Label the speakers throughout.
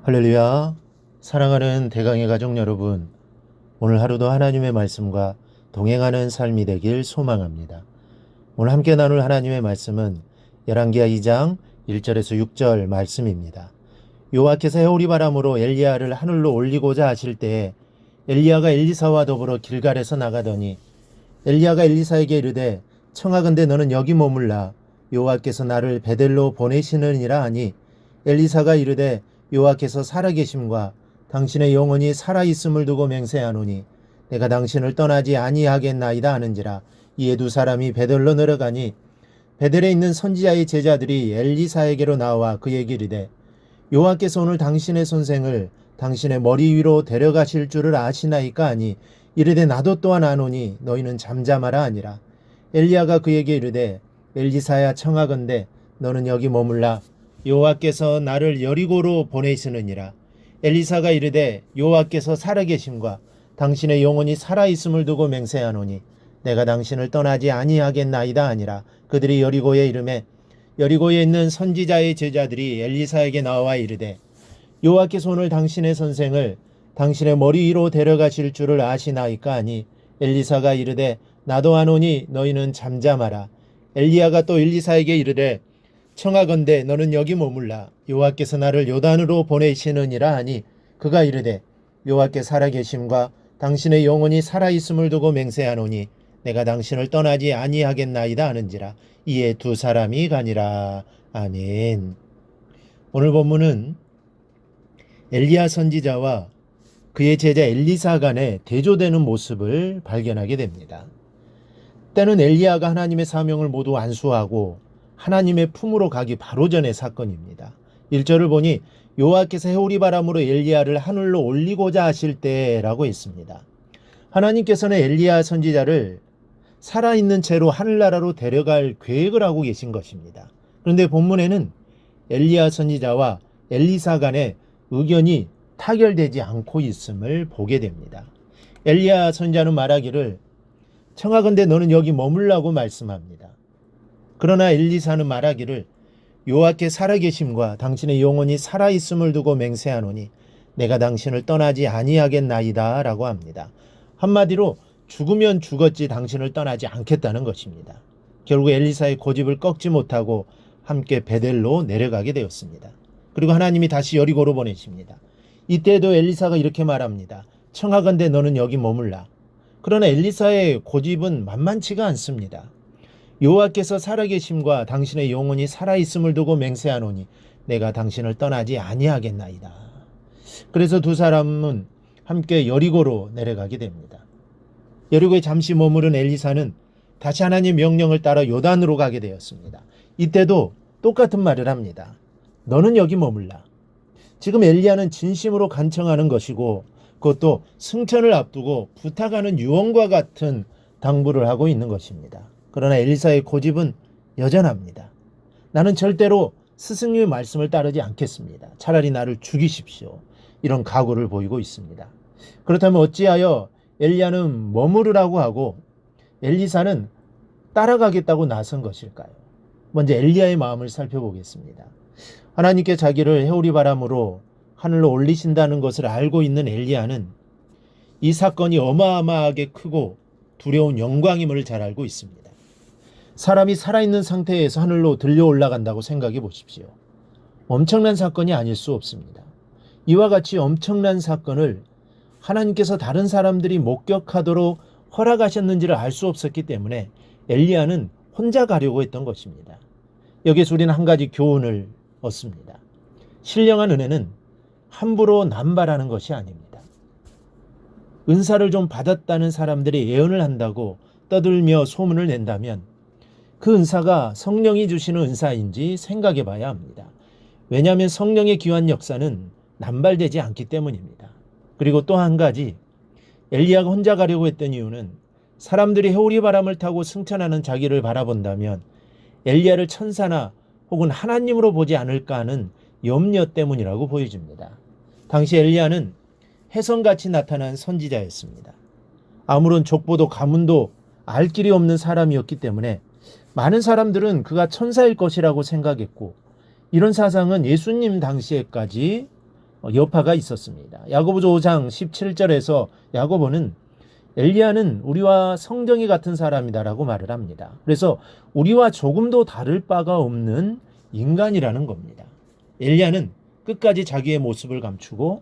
Speaker 1: 할렐루야. 사랑하는 대강의 가족 여러분, 오늘 하루도 하나님의 말씀과 동행하는 삶이 되길 소망합니다. 오늘 함께 나눌 하나님의 말씀은 열왕기하 2장 1절에서 6절 말씀입니다. 여호와께서 해오리 바람으로 엘리야를 하늘로 올리고자 하실 때에 엘리야가 엘리사와 더불어 길갈에서 나가더니 엘리야가 엘리사에게 이르되 청하건대 너는 여기 머물라. 여호와께서 나를 베델로 보내시느니라 하니 엘리사가 이르되 여호와께서 살아계심과 당신의 영혼이 살아있음을 두고 맹세하노니 내가 당신을 떠나지 아니하겠나이다 하는지라. 이에 두 사람이 베델로 내려가니 베델에 있는 선지자의 제자들이 엘리사에게로 나와 그에게 이르되 여호와께서 오늘 당신의 선생을 당신의 머리 위로 데려가실 줄을 아시나이까 하니 이르되 나도 또한 아노니 너희는 잠잠하라 하니라. 엘리야가 그에게 이르되 엘리사야 청하건대 너는 여기 머물라. 여호와께서 나를 여리고로 보내시느니라. 엘리사가 이르되 여호와께서 살아계심과 당신의 영혼이 살아있음을 두고 맹세하노니 내가 당신을 떠나지 아니하겠나이다 하니라. 그들이 여리고에 이르매 여리고에 있는 선지자의 제자들이 엘리사에게 나와 이르되 여호와께서 오늘 당신의 선생을 당신의 머리 위로 데려가실 줄을 아시나이까 하니 엘리사가 이르되 나도 아노니 너희는 잠잠하라. 엘리야가 또 엘리사에게 이르되 청하건대 너는 여기 머물라. 여호와께서 나를 요단으로 보내시느니라 하니 그가 이르되 여호와께 살아계심과 당신의 영혼이 살아있음을 두고 맹세하노니 내가 당신을 떠나지 아니하겠나이다 하는지라. 이에 두 사람이 가니라. 아멘. 오늘 본문은 엘리야 선지자와 그의 제자 엘리사 간에 대조되는 모습을 발견하게 됩니다. 때는 엘리야가 하나님의 사명을 모두 완수하고 하나님의 품으로 가기 바로 전의 사건입니다. 1절을 보니 여호와께서 해오리 바람으로 엘리야를 하늘로 올리고자 하실 때라고 했습니다. 하나님께서는 엘리야 선지자를 살아있는 채로 하늘나라로 데려갈 계획을 하고 계신 것입니다. 그런데 본문에는 엘리야 선지자와 엘리사 간의 의견이 타결되지 않고 있음을 보게 됩니다. 엘리야 선지자는 말하기를 청하건대 너는 여기 머물라고 말씀합니다. 그러나 엘리사는 말하기를 여호와께 살아계심과 당신의 영혼이 살아있음을 두고 맹세하노니 내가 당신을 떠나지 아니하겠나이다 라고 합니다. 한마디로 죽으면 죽었지 당신을 떠나지 않겠다는 것입니다. 결국 엘리사의 고집을 꺾지 못하고 함께 베델로 내려가게 되었습니다. 그리고 하나님이 다시 여리고로 보내십니다. 이때에도 엘리사가 이렇게 말합니다. 청하건대 너는 여기 머물라. 그러나 엘리사의 고집은 만만치가 않습니다. 여호와께서 살아계심과 당신의 영혼이 살아있음을 두고 맹세하노니 내가 당신을 떠나지 아니하겠나이다. 그래서 두 사람은 함께 여리고로 내려가게 됩니다. 여리고에 잠시 머무른 엘리사는 다시 하나님의 명령을 따라 요단으로 가게 되었습니다. 이때도 똑같은 말을 합니다. 너는 여기 머물라. 지금 엘리야는 진심으로 간청하는 것이고 그것도 승천을 앞두고 부탁하는 유언과 같은 당부를 하고 있는 것입니다. 그러나 엘리사의 고집은 여전합니다. 나는 절대로 스승님의 말씀을 따르지 않겠습니다. 차라리 나를 죽이십시오. 이런 각오를 보이고 있습니다. 그렇다면 어찌하여 엘리야는 머무르라고 하고 엘리사는 따라가겠다고 나선 것일까요? 먼저 엘리야의 마음을 살펴보겠습니다. 하나님께 자기를 해오리 바람으로 하늘로 올리신다는 것을 알고 있는 엘리야는 이 사건이 어마어마하게 크고 두려운 영광임을 잘 알고 있습니다. 사람이 살아있는 상태에서 하늘로 들려 올라간다고 생각해 보십시오. 엄청난 사건이 아닐 수 없습니다. 이와 같이 엄청난 사건을 하나님께서 다른 사람들이 목격하도록 허락하셨는지를 알 수 없었기 때문에 엘리야는 혼자 가려고 했던 것입니다. 여기서 우리는 한 가지 교훈을 얻습니다. 신령한 은혜는 함부로 남발하는 것이 아닙니다. 은사를 좀 받았다는 사람들이 예언을 한다고 떠들며 소문을 낸다면 그 은사가 성령이 주시는 은사인지 생각해 봐야 합니다. 왜냐하면 성령의 귀한 역사는 남발되지 않기 때문입니다. 그리고 또 한 가지, 엘리야가 혼자 가려고 했던 이유는 사람들이 해오리 바람을 타고 승천하는 자기를 바라본다면 엘리야를 천사나 혹은 하나님으로 보지 않을까 하는 염려 때문이라고 보여집니다. 당시 엘리야는 혜성같이 나타난 선지자였습니다. 아무런 족보도 가문도 알 길이 없는 사람이었기 때문에 많은 사람들은 그가 천사일 것이라고 생각했고 이런 사상은 예수님 당시에까지 여파가 있었습니다. 야고보서 5장 17절에서 야고보는 엘리야는 우리와 성정이 같은 사람이다라고 말을 합니다. 그래서 우리와 조금도 다를 바가 없는 인간이라는 겁니다. 엘리야는 끝까지 자기의 모습을 감추고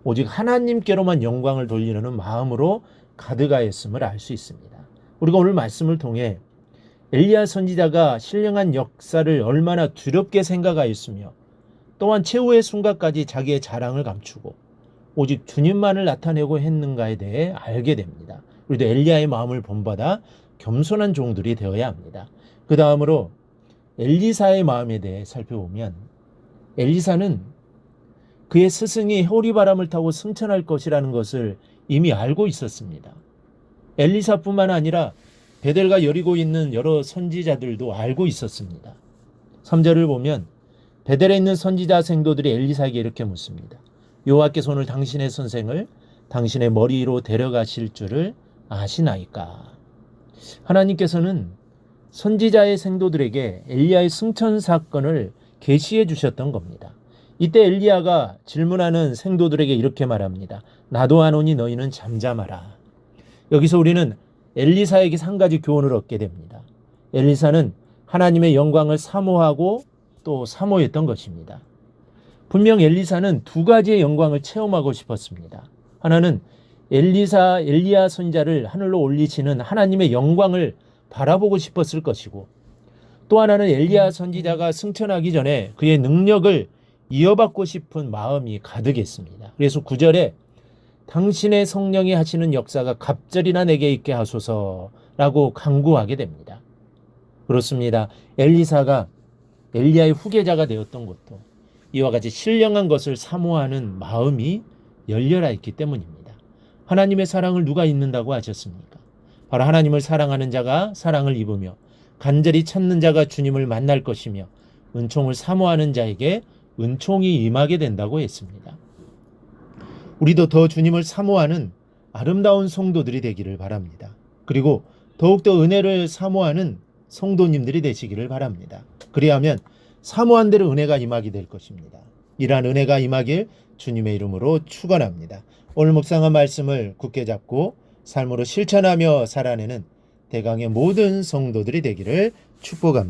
Speaker 1: 오직 하나님께로만 영광을 돌리려는 마음으로 가득하였음을 알 수 있습니다. 우리가 오늘 말씀을 통해 엘리야 선지자가 신령한 역사를 얼마나 두렵게 생각하였으며 또한 최후의 순간까지 자기의 자랑을 감추고 오직 주님만을 나타내고 했는가에 대해 알게 됩니다. 우리도 엘리야의 마음을 본받아 겸손한 종들이 되어야 합니다. 그 다음으로 엘리사의 마음에 대해 살펴보면 엘리사는 그의 스승이 호리바람을 타고 승천할 것이라는 것을 이미 알고 있었습니다. 엘리사뿐만 아니라 베델과 여리고에 있는 여러 선지자들도 알고 있었습니다. 3절을 보면 베델에 있는 선지자 생도들이 엘리사에게 이렇게 묻습니다. 여호와께서 오늘 당신의 선생을 당신의 머리로 데려가실 줄을 아시나이까? 하나님께서는 선지자의 생도들에게 엘리야의 승천 사건을 계시해 주셨던 겁니다. 이때 엘리야가 질문하는 생도들에게 이렇게 말합니다. 나도 하노니 너희는 잠잠하라. 여기서 우리는 엘리사에게 한 가지 교훈을 얻게 됩니다. 엘리사는 하나님의 영광을 사모하고 또 사모했던 것입니다. 분명 엘리사는 두 가지의 영광을 체험하고 싶었습니다. 하나는 엘리야 선지자를 하늘로 올리시는 하나님의 영광을 바라보고 싶었을 것이고 또 하나는 엘리야 선지자가 승천하기 전에 그의 능력을 이어받고 싶은 마음이 가득했습니다. 그래서 9절에 당신의 성령이 하시는 역사가 갑절이나 내게 있게 하소서라고 간구하게 됩니다. 그렇습니다. 엘리사가 엘리야의 후계자가 되었던 것도 이와 같이 신령한 것을 사모하는 마음이 열려라 있기 때문입니다. 하나님의 사랑을 누가 잊는다고 하셨습니까? 바로 하나님을 사랑하는 자가 사랑을 입으며 간절히 찾는 자가 주님을 만날 것이며 은총을 사모하는 자에게 은총이 임하게 된다고 했습니다. 우리도 더 주님을 사모하는 아름다운 성도들이 되기를 바랍니다. 그리고 더욱더 은혜를 사모하는 성도님들이 되시기를 바랍니다. 그리하면 사모한 대로 은혜가 임하게 될 것입니다. 이러한 은혜가 임하길 주님의 이름으로 축원합니다. 오늘 묵상한 말씀을 굳게 잡고 삶으로 실천하며 살아내는 대강의 모든 성도들이 되기를 축복합니다.